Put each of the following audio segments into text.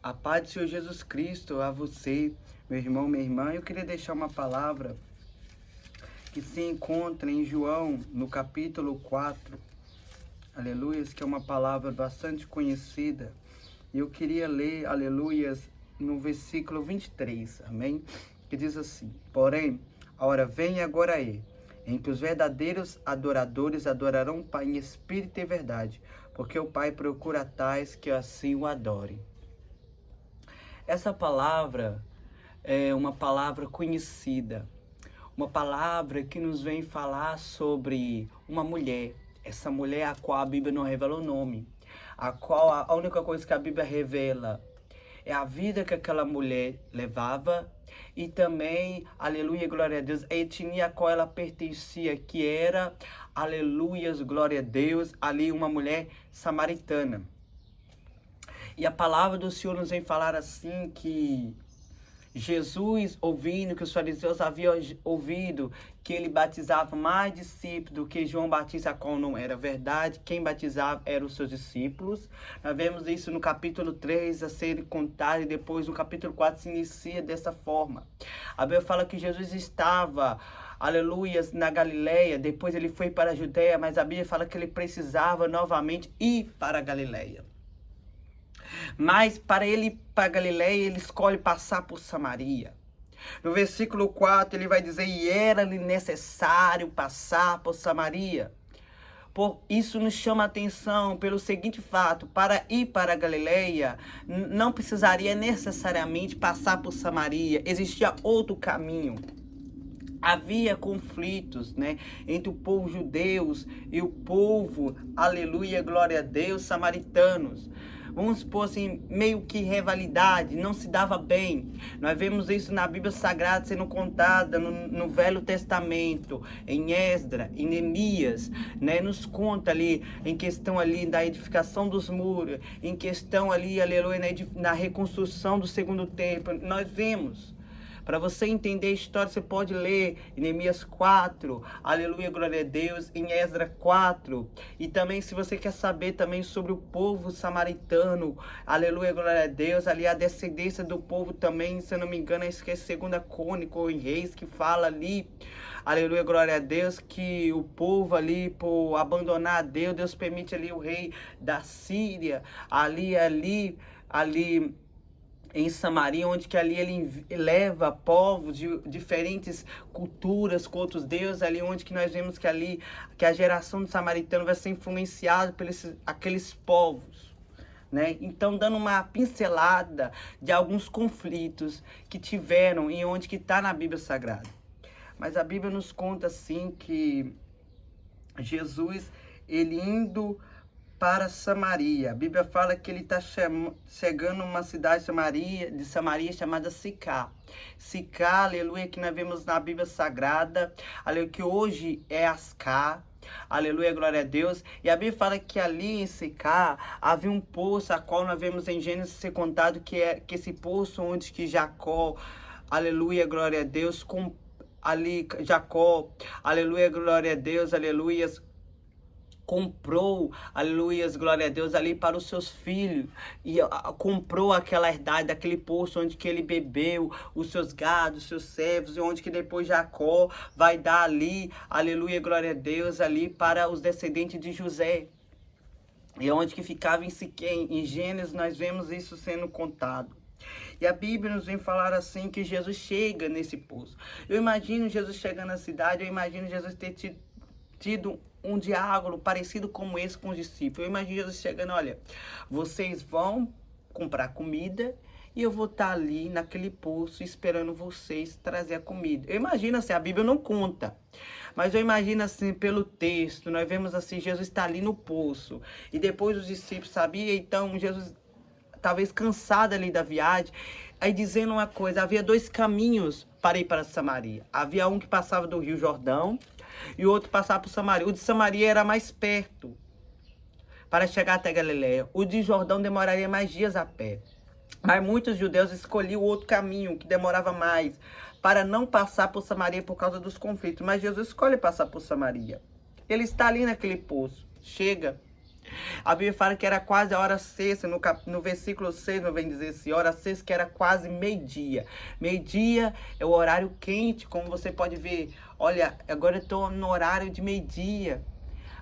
A paz do Senhor Jesus Cristo a você, meu irmão, minha irmã. Eu queria deixar uma palavra que se encontra em João, no capítulo 4, aleluias, que é uma palavra bastante conhecida. E eu queria ler, aleluias, no versículo 23, amém? Que diz assim: porém, a hora vem e agora é, em que os verdadeiros adoradores adorarão o Pai em espírito e verdade, porque o Pai procura tais que assim o adorem. Essa palavra é uma palavra conhecida, uma palavra que nos vem falar sobre uma mulher. Essa mulher a qual a Bíblia não revela o nome, a qual a única coisa que a Bíblia revela é a vida que aquela mulher levava e também, aleluia, glória a Deus, a etnia a qual ela pertencia, que era, aleluias, glória a Deus, ali uma mulher samaritana. E a palavra do Senhor nos vem falar assim que Jesus, ouvindo que os fariseus haviam ouvido que ele batizava mais discípulos do que João Batista, a qual não era verdade, quem batizava eram os seus discípulos. Nós vemos isso no capítulo 3 a ser contado, e depois no capítulo 4 se inicia dessa forma. A Bíblia fala que Jesus estava, aleluias, na Galileia, depois ele foi para a Judéia, mas a Bíblia fala que ele precisava novamente ir para a Galileia. Mas para ele ir para Galileia, ele escolhe passar por Samaria. No versículo 4 ele vai dizer: e era-lhe necessário passar por Samaria. Por isso nos chama a atenção pelo seguinte fato: para ir para a Galileia, não precisaria necessariamente passar por Samaria, existia outro caminho. Havia conflitos, né, entre o povo judeus e o povo, aleluia, glória a Deus, samaritanos. Vamos supor assim, meio que rivalidade, não se dava bem. Nós vemos isso na Bíblia Sagrada sendo contada no Velho Testamento, em Esdras, em Neemias, né? Nos conta ali, em questão ali da edificação dos muros, em questão ali, aleluia, na reconstrução do segundo templo. Nós vemos. Para você entender a história, você pode ler em Neemias 4, aleluia, glória a Deus, em Esdras 4. E também, se você quer saber também sobre o povo samaritano, aleluia, glória a Deus, ali a descendência do povo também, se eu não me engano, acho que é 2 Crônicas ou em Reis, que fala ali, aleluia, glória a Deus, que o povo ali, por abandonar a Deus, Deus permite ali o rei da Síria, ali em Samaria, onde que ali ele leva povos de diferentes culturas com outros deuses, ali onde que nós vemos que ali que a geração do samaritano vai ser influenciada pelos aqueles povos, né? Então, dando uma pincelada de alguns conflitos que tiveram e onde que está na Bíblia Sagrada. Mas a Bíblia nos conta assim que Jesus, ele indo para Samaria. A Bíblia fala que ele está chegando numa cidade de Samaria chamada Sicá. Sicá, aleluia, que nós vemos na Bíblia Sagrada, aleluia, que hoje é Ascá. Aleluia, glória a Deus. E a Bíblia fala que ali em Sicá havia um poço, a qual nós vemos em Gênesis ser contado que esse poço onde que Jacó, aleluia, glória a Deus, ali Jacó, aleluia, glória a Deus, aleluias, comprou, aleluias, glória a Deus, ali para os seus filhos, e comprou aquela herdade daquele poço onde que ele bebeu, os seus gados, os seus servos, e onde que depois Jacó vai dar ali, aleluia, glória a Deus, ali para os descendentes de José. E onde que ficava em Siquém, em Gênesis nós vemos isso sendo contado. E a Bíblia nos vem falar assim que Jesus chega nesse poço. Eu imagino Jesus chegando na cidade, eu imagino Jesus ter tido um diálogo parecido como esse com os discípulos. Eu imagino Jesus chegando: olha, vocês vão comprar comida e eu vou estar ali naquele poço esperando vocês trazer a comida. Eu imagino assim, a Bíblia não conta, mas eu imagino assim, pelo texto, nós vemos assim, Jesus está ali no poço, e depois os discípulos sabiam, então Jesus, talvez cansado ali da viagem, aí dizendo uma coisa: havia 2 caminhos para ir para Samaria. Havia um que passava do Rio Jordão, e o outro passava por Samaria. O de Samaria era mais perto para chegar até Galileia. O de Jordão demoraria mais dias a pé. Mas muitos judeus escolhiam o outro caminho, que demorava mais, para não passar por Samaria por causa dos conflitos. Mas Jesus escolhe passar por Samaria. Ele está ali naquele poço. Chega. A Bíblia fala que era quase a hora sexta, no versículo 6, não vem dizer assim, hora sexta, que era quase meio-dia. Meio-dia é o horário quente, como você pode ver. Olha, agora eu estou no horário de meio-dia.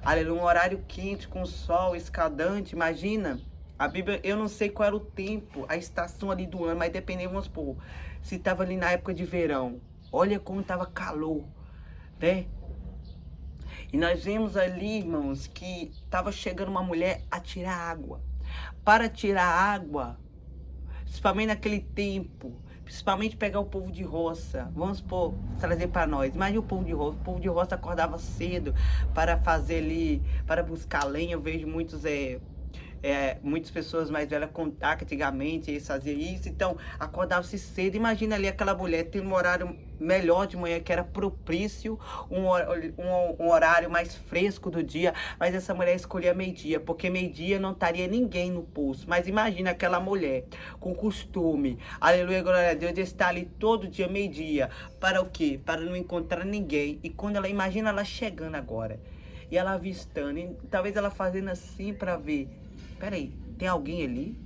Aleluia, um horário quente, com sol escaldante, imagina. A Bíblia, eu não sei qual era o tempo, a estação ali do ano, mas dependendo, vamos supor, se estava ali na época de verão. Olha como estava calor, né? E nós vemos ali, irmãos, que estava chegando uma mulher a tirar água. Para tirar água, principalmente naquele tempo, principalmente pegar o povo de roça, vamos trazer para nós. Imagina o povo de roça acordava cedo para fazer ali, para buscar lenha. Eu vejo muitas pessoas mais velhas contar que antigamente eles faziam isso, então acordava-se cedo. Imagina ali aquela mulher tendo um horário melhor de manhã, que era propício, um horário mais fresco do dia, mas essa mulher escolhia meio-dia, porque meio-dia não estaria ninguém no poço. Mas imagina aquela mulher com costume, aleluia, glória a Deus, de estar ali todo dia, meio-dia, para o quê? Para não encontrar ninguém. E quando ela, imagina ela chegando agora, e ela avistando, e talvez ela fazendo assim para ver, peraí, tem alguém ali?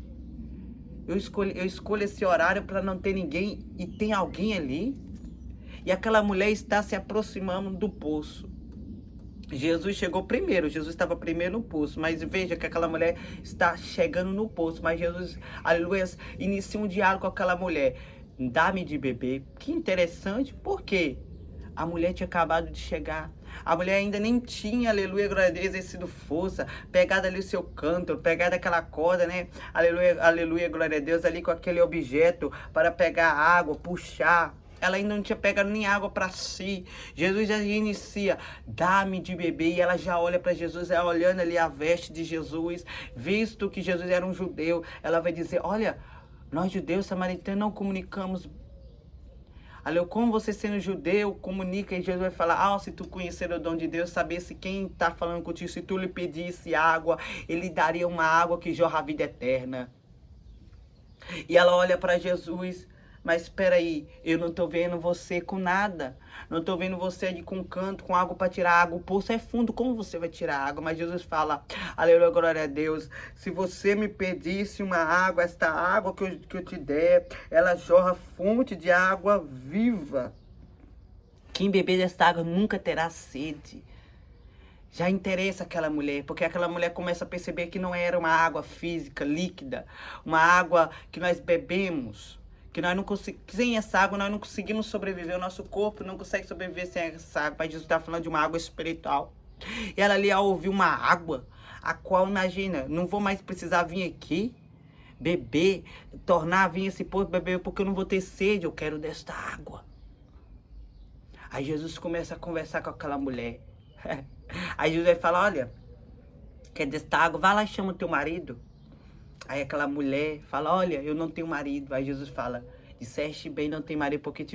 Eu escolho esse horário para não ter ninguém e tem alguém ali? E aquela mulher está se aproximando do poço. Jesus chegou primeiro, Jesus estava primeiro no poço, mas veja que aquela mulher está chegando no poço, mas Jesus, aleluia, inicia um diálogo com aquela mulher. Dá-me de beber. Que interessante, por quê? A mulher tinha acabado de chegar. A mulher ainda nem tinha, aleluia, glória a Deus, exercido força, pegado ali o seu cântaro, pegado aquela corda, né? Aleluia, aleluia, glória a Deus, ali com aquele objeto para pegar água, puxar. Ela ainda não tinha pegado nem água para si. Jesus já inicia, dá-me de beber. E ela já olha para Jesus, ela olhando ali a veste de Jesus, visto que Jesus era um judeu. Ela vai dizer, olha, nós judeus samaritanos não comunicamos. Aleluia, como você sendo judeu, comunica, e Jesus vai falar, se tu conhecer o dom de Deus, saber se quem está falando contigo, se tu lhe pedisse água, ele daria uma água que jorra a vida eterna. E ela olha para Jesus, mas espera aí, eu não estou vendo você com nada. Não estou vendo você ali com canto, com água para tirar água. O poço é fundo, como você vai tirar água? Mas Jesus fala, aleluia, glória a Deus. Se você me pedisse uma água, esta água que eu te der, ela jorra fonte de água viva. Quem beber desta água nunca terá sede. Já interessa aquela mulher, porque aquela mulher começa a perceber que não era uma água física, líquida, uma água que nós bebemos, que nós não conseguimos, sem essa água nós não conseguimos sobreviver, o nosso corpo não consegue sobreviver sem essa água, mas Jesus está falando de uma água espiritual. E ela ali, ao ouvir uma água, a qual, imagina, não vou mais precisar vir aqui, beber, tornar a vir esse poço, beber, porque eu não vou ter sede, eu quero desta água. Aí Jesus começa a conversar com aquela mulher. Aí Jesus vai falar, olha, quer desta água? Vai lá e chama o teu marido. Aí aquela mulher fala, olha, eu não tenho marido. Aí Jesus fala, disseste bem, não tem marido, porque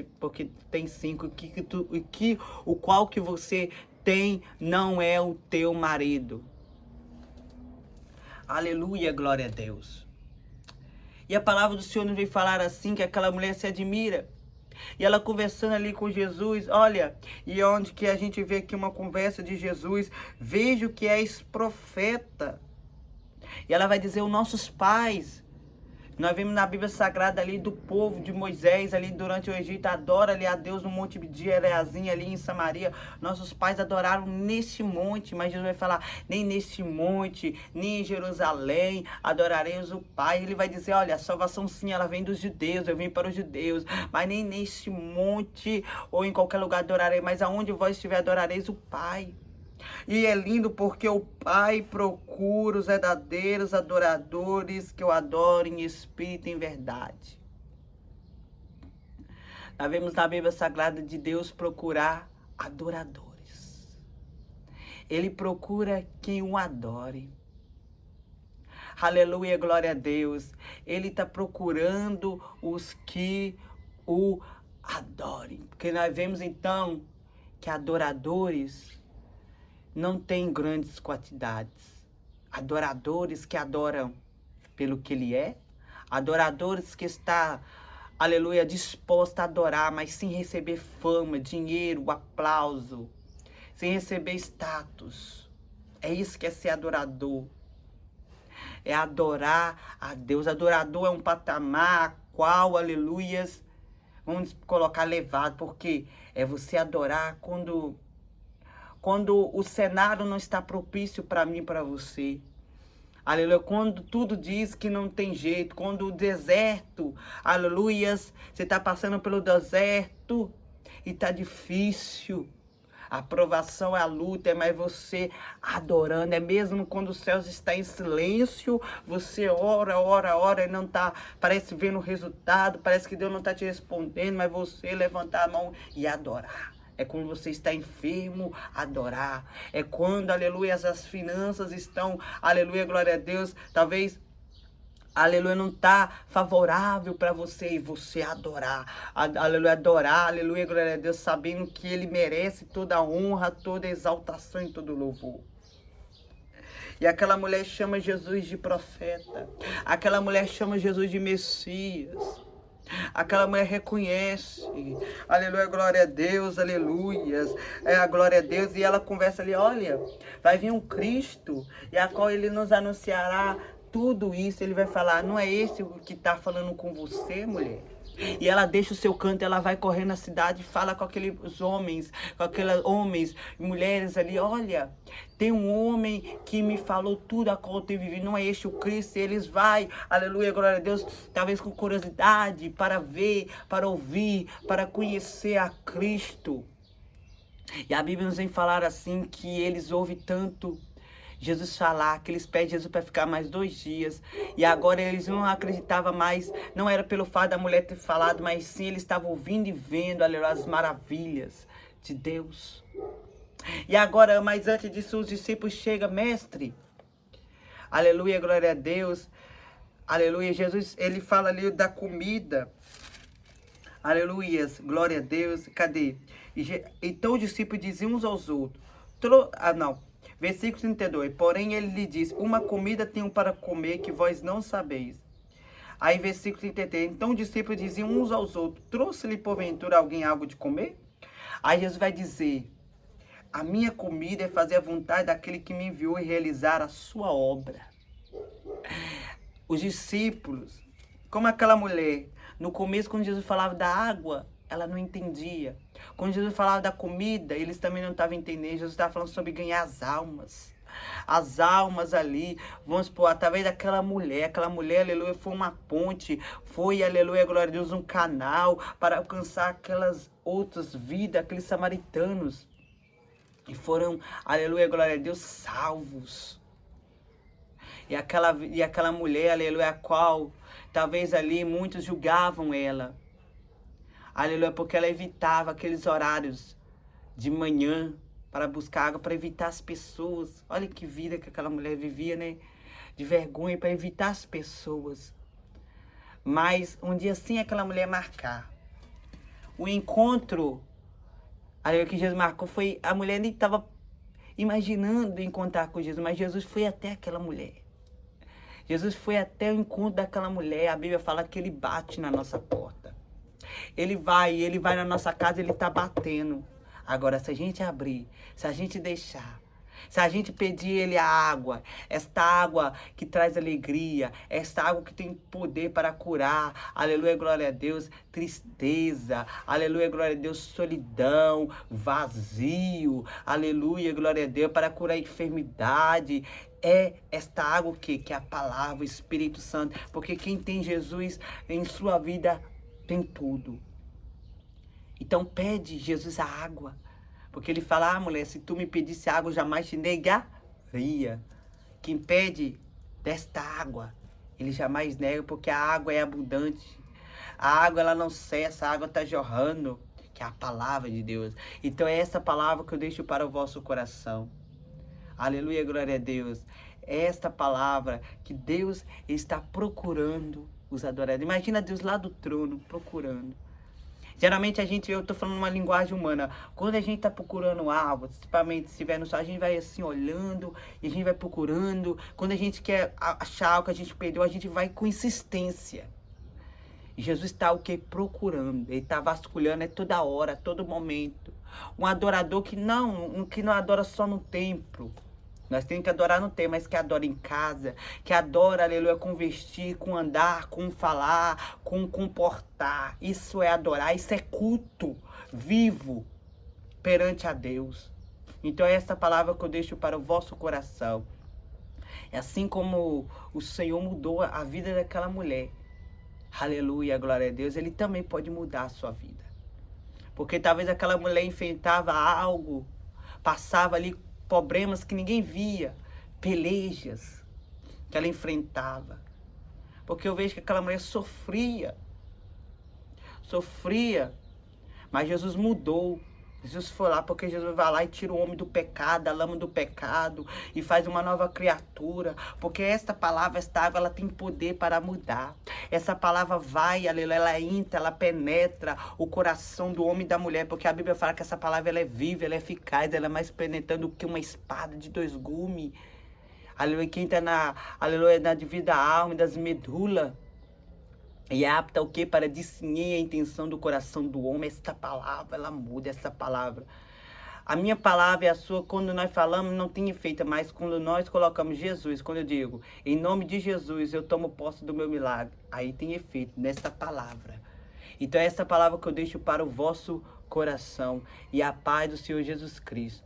tem 5, o qual que você tem não é o teu marido. Aleluia, glória a Deus. E a palavra do Senhor nos vem falar assim, que aquela mulher se admira. E ela conversando ali com Jesus, olha, e onde que a gente vê aqui uma conversa de Jesus, vejo que és profeta. E ela vai dizer, os nossos pais, nós vemos na Bíblia Sagrada ali do povo de Moisés, ali durante o Egito, adora ali a Deus no monte de Eleazim, ali em Samaria. Nossos pais adoraram nesse monte, mas Jesus vai falar, nem nesse monte, nem em Jerusalém, adorareis o Pai. Ele vai dizer, olha, a salvação sim, ela vem dos judeus, eu vim para os judeus, mas nem nesse monte ou em qualquer lugar adorarei, mas aonde vós estiver adorareis o Pai. E é lindo porque o Pai procura os verdadeiros adoradores que o adorem em espírito e em verdade. Nós vemos na Bíblia Sagrada de Deus procurar adoradores. Ele procura quem o adore. Aleluia, glória a Deus. Ele está procurando os que o adorem. Porque nós vemos então que adoradores não tem grandes quantidades. Adoradores que adoram pelo que ele é. Adoradores que está, aleluia, disposto a adorar, mas sem receber fama, dinheiro, aplauso. Sem receber status. É isso que é ser adorador. é adorar a Deus. Adorador é um patamar qual, aleluias, vamos colocar elevado, porque é você adorar quando o cenário não está propício para mim e para você. Aleluia, quando tudo diz que não tem jeito, quando o deserto, aleluias, você está passando pelo deserto e está difícil. A provação é a luta, é mais você adorando, é mesmo quando os céus estão em silêncio, você ora e não está, parece vendo o resultado, parece que Deus não está te respondendo, mas você levantar a mão e adorar. É quando você está enfermo, adorar. É quando, aleluia, as finanças estão, aleluia, glória a Deus, talvez, aleluia, não está favorável para você e você adorar. Aleluia, adorar, aleluia, glória a Deus, sabendo que Ele merece toda a honra, toda a exaltação e todo o louvor. E aquela mulher chama Jesus de profeta. Aquela mulher chama Jesus de Messias. Aquela mulher reconhece, aleluia, glória a Deus, aleluias, a glória a Deus, e ela conversa ali, olha, vai vir um Cristo, e a qual ele nos anunciará tudo isso, ele vai falar, não é esse o que está falando com você, mulher? E ela deixa o seu canto, ela vai correr na cidade e fala com aqueles homens, e mulheres ali, olha, tem um homem que me falou tudo a qual eu tenho vivido, não é este o Cristo, e eles vai, aleluia, glória a Deus, talvez com curiosidade, para ver, para ouvir, para conhecer a Cristo. E a Bíblia nos vem falar assim, que eles ouvem tanto Jesus falar, que eles pedem Jesus para ficar mais 2 dias. E agora eles não acreditavam mais, não era pelo fato da mulher ter falado, mas sim eles estavam ouvindo e vendo, aleluia, as maravilhas de Deus. E agora, mas antes disso, os discípulos chegam, mestre, aleluia, glória a Deus, aleluia, Jesus, ele fala ali da comida, aleluia, glória a Deus, cadê? Então os discípulos diziam uns aos outros, versículo 32, porém ele lhe diz, uma comida tenho para comer que vós não sabeis. Aí versículo 33, então os discípulos diziam uns aos outros, trouxe-lhe porventura alguém algo de comer? Aí Jesus vai dizer, a minha comida é fazer a vontade daquele que me enviou e realizar a sua obra. Os discípulos, como aquela mulher, no começo quando Jesus falava da água, ela não entendia. Quando Jesus falava da comida, eles também não estavam entendendo. Jesus estava falando sobre ganhar as almas. As almas ali, vamos supor, através daquela mulher, aleluia, foi uma ponte, foi, aleluia, glória a Deus, um canal para alcançar aquelas outras vidas, aqueles samaritanos. E foram, aleluia, glória a Deus, salvos. E aquela mulher, aleluia, a qual talvez ali muitos julgavam ela. Aleluia, porque ela evitava aqueles horários de manhã para buscar água, para evitar as pessoas. Olha que vida que aquela mulher vivia, né? De vergonha, para evitar as pessoas. Mas um dia sim aquela mulher marcar. O encontro, aleluia, que Jesus marcou foi, a mulher nem estava imaginando encontrar com Jesus, mas Jesus foi até aquela mulher. Jesus foi até o encontro daquela mulher. A Bíblia fala que ele bate na nossa porta. Ele vai na nossa casa, ele está batendo. Agora, se a gente abrir, se a gente deixar, se a gente pedir ele a água, esta água que traz alegria, esta água que tem poder para curar, aleluia, glória a Deus, tristeza, aleluia, glória a Deus, solidão, vazio, aleluia, glória a Deus, para curar a enfermidade, é esta água que é a palavra, o Espírito Santo, porque quem tem Jesus em sua vida tem tudo. Então pede Jesus a água. Porque ele fala, mulher, se tu me pedisse água, eu jamais te negaria. Quem pede desta água, ele jamais nega, porque a água é abundante. A água, ela não cessa, a água está jorrando, que é a palavra de Deus. Então é essa palavra que eu deixo para o vosso coração. Aleluia, glória a Deus. É esta palavra que Deus está procurando os adoradores. Imagina Deus lá do trono, procurando. Geralmente eu estou falando uma linguagem humana. Quando a gente está procurando algo, principalmente se estiver no sol, a gente vai assim olhando, e a gente vai procurando. Quando a gente quer achar algo que a gente perdeu, a gente vai com insistência. E Jesus está o que? Procurando. Ele está vasculhando toda hora, todo momento. Um adorador que não adora só no templo. Nós temos que adorar no templo, mas que adora em casa, que adora, aleluia, com vestir, com andar, com falar, com comportar. Isso é adorar, isso é culto vivo perante a Deus. Então é essa palavra que eu deixo para o vosso coração. É assim como o Senhor mudou a vida daquela mulher. Aleluia, glória a Deus. Ele também pode mudar a sua vida. Porque talvez aquela mulher enfrentava algo, passava ali problemas que ninguém via, pelejas que ela enfrentava. Porque eu vejo que aquela mulher sofria, mas Jesus mudou. Jesus foi lá porque Jesus vai lá e tira o homem do pecado, da lama do pecado e faz uma nova criatura. Porque esta palavra, esta água, ela tem poder para mudar. Essa palavra vai, aleluia, ela entra, ela penetra o coração do homem e da mulher. Porque a Bíblia fala que essa palavra ela é viva, ela é eficaz, ela é mais penetrante do que uma espada de 2 gumes. Aleluia, que entra aleluia, na divida alma e das medulas. E é apta o quê? Para discernir a intenção do coração do homem. Esta palavra, ela muda, essa palavra. A minha palavra e a sua, quando nós falamos, não tem efeito, mas quando nós colocamos Jesus, quando eu digo, em nome de Jesus, eu tomo posse do meu milagre, aí tem efeito nessa palavra. Então é essa palavra que eu deixo para o vosso coração. E a paz do Senhor Jesus Cristo